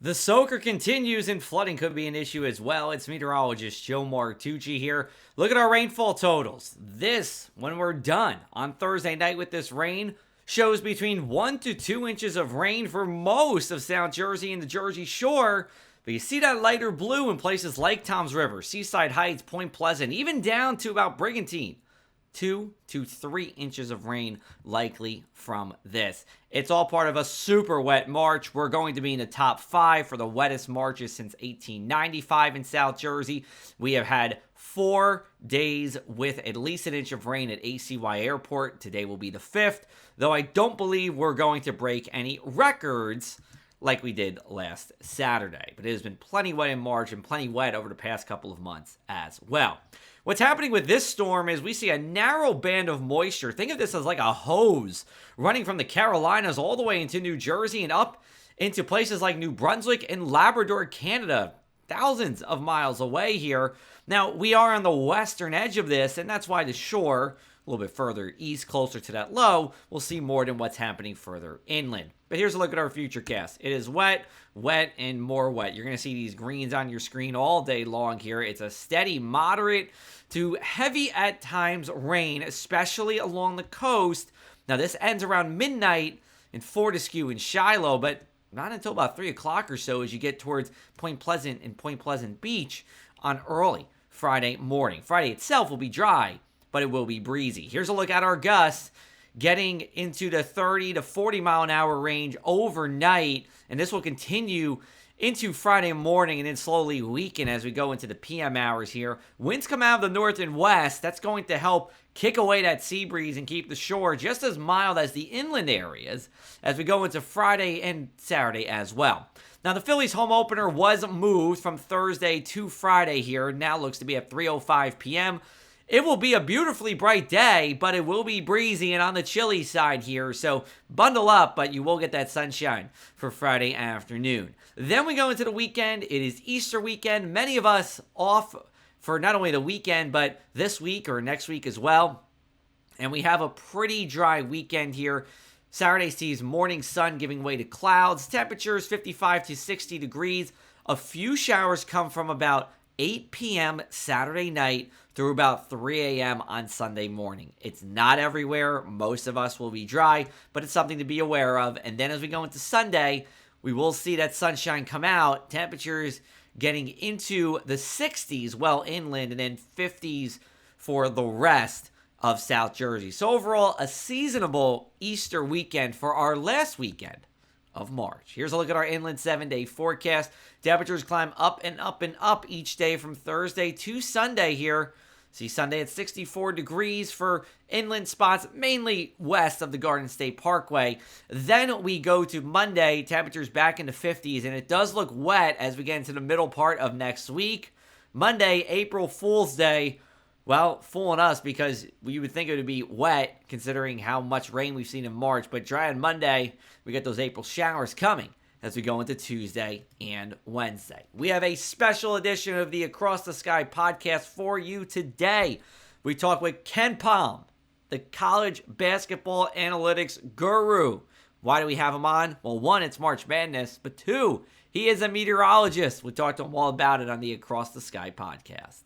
The soaker continues and flooding could be an issue as well. It's meteorologist Joe Martucci here. Look at our rainfall totals. This, when we're done on Thursday night with this rain, shows between 1 to 2 inches of rain for most of South Jersey and the Jersey Shore. But you see that lighter blue in places like Toms River, Seaside Heights, Point Pleasant, even down to about Brigantine. 2 to 3 inches of rain likely from this. It's all part of a super wet March. We're going to be in the top 5 for the wettest Marches since 1895 in South Jersey. We have had 4 days with at least an inch of rain at ACY Airport. Today will be the 5th, though I don't believe we're going to break any records like we did last Saturday. But it has been plenty wet in March and plenty wet over the past couple of months as well. What's happening with this storm is we see a narrow band of moisture. Think of this as like a hose running from the Carolinas all the way into New Jersey and up into places like New Brunswick and Labrador, Canada. Thousands of miles away here. Now, we are on the western edge of this, and that's why the shore, a little bit further east, closer to that low, will see more than what's happening further inland. But here's a look at our future cast. It is wet, wet, and more wet. You're going to see these greens on your screen all day long here. It's a steady, moderate to heavy at times rain, especially along the coast. Now, this ends around midnight in Fortescue and Shiloh, but not until about 3 o'clock or so as you get towards Point Pleasant and Point Pleasant Beach on early Friday morning. Friday itself will be dry, but it will be breezy. Here's a look at our gusts getting into the 30 to 40 mile an hour range overnight, and this will continue into Friday morning and then slowly weaken as we go into the PM hours here. Winds come out of the north and west. That's going to help kick away that sea breeze and keep the shore just as mild as the inland areas as we go into Friday and Saturday as well. Now, the Phillies home opener was moved from Thursday to Friday here. Now looks to be at 3:05 p.m. It will be a beautifully bright day, but it will be breezy and on the chilly side here. So bundle up, but you will get that sunshine for Friday afternoon. Then we go into the weekend. It is Easter weekend. Many of us off for not only the weekend, but this week or next week as well. And we have a pretty dry weekend here. Saturday sees morning sun giving way to clouds. Temperatures 55 to 60 degrees. A few showers come from about 8 p.m. Saturday night through about 3 a.m. on Sunday morning. It's not everywhere. Most of us will be dry, but it's something to be aware of. And then as we go into Sunday, we will see that sunshine come out. Temperatures getting into the 60s well inland and then 50s for the rest of South Jersey. So overall, a seasonable Easter weekend for our last weekend of March. Here's a look at our inland 7-day forecast. Temperatures climb up and up and up each day from Thursday to Sunday here. See Sunday at 64 degrees for inland spots, mainly west of the Garden State Parkway. Then we go to Monday, temperatures back into 50s, and it does look wet as we get into the middle part of next week. Monday, April Fool's Day. Well, fooling us because we would think it would be wet considering how much rain we've seen in March. But dry on Monday, we get those April showers coming as we go into Tuesday and Wednesday. We have a special edition of the Across the Sky podcast for you today. We talk with Ken Palm, the college basketball analytics guru. Why do we have him on? Well, 1, it's March Madness, but 2, he is a meteorologist. We'll talk to him all about it on the Across the Sky podcast.